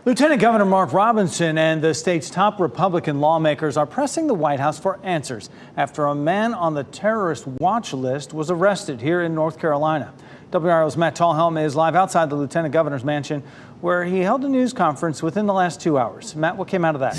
Lieutenant Governor Mark Robinson and the state's top Republican lawmakers are pressing the White House for answers after a man on the terrorist watch list was arrested here in North Carolina. WRL's Matt Tallhelm is live outside the Lieutenant Governor's mansion, where he held a news conference within the last 2 hours. Matt, what came out of that?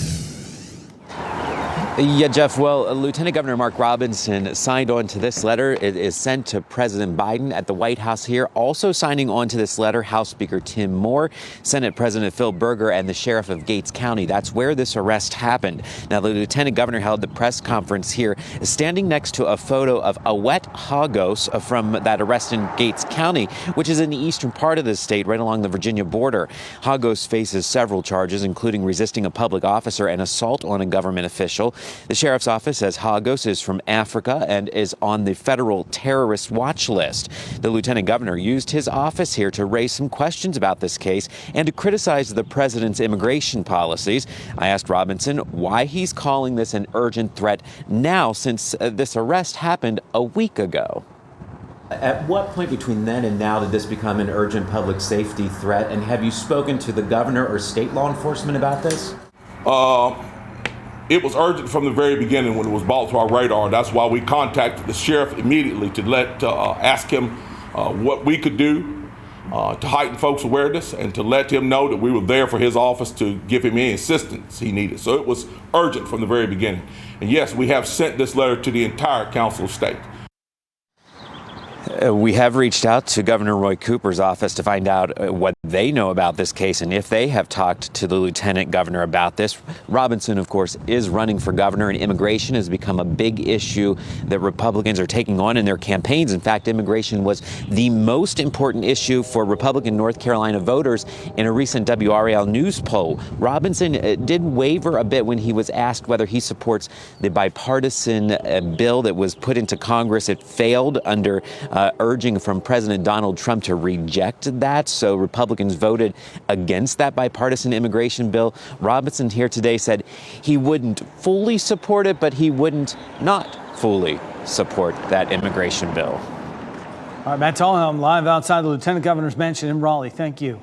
Yeah, Jeff, well, Lieutenant Governor Mark Robinson signed on to this letter. It is sent to President Biden at the White House here. Also signing on to this letter, House Speaker Tim Moore, Senate President Phil Berger, and the Sheriff of Gates County. That's where this arrest happened. Now, the Lieutenant Governor held the press conference here, standing next to a photo of a wet hagos from that arrest in Gates County, which is in the eastern part of the state, right along the Virginia border. Hagos faces several charges, including resisting a public officer and assault on a government official. The sheriff's office says Hagos is from Africa and is on the federal terrorist watch list. The lieutenant governor used his office here to raise some questions about this case and to criticize the president's immigration policies. I asked Robinson why he's calling this an urgent threat now, since this arrest happened a week ago. At what point between then and now did this become an urgent public safety threat? And have you spoken to the governor or state law enforcement about this? It was urgent from the very beginning when it was brought to our radar. That's why we contacted the sheriff immediately to ask him what we could do to heighten folks' awareness and to let him know that we were there for his office to give him any assistance he needed. So it was urgent from the very beginning. And yes, we have sent this letter to the entire Council of State. We have reached out to Governor Roy Cooper's office to find out what they know about this case and if they have talked to the lieutenant governor about this. Robinson, of course, is running for governor, and immigration has become a big issue that Republicans are taking on in their campaigns. In fact, immigration was the most important issue for Republican North Carolina voters in a recent WRAL news poll. Robinson did waver a bit when he was asked whether he supports the bipartisan bill that was put into Congress. It failed under urging from President Donald Trump to reject that. So Republicans voted against that bipartisan immigration bill. Robinson here today said he wouldn't fully support it, but he wouldn't not fully support that immigration bill. All right, Matt Tallhelm live outside the Lieutenant Governor's mansion in Raleigh. Thank you.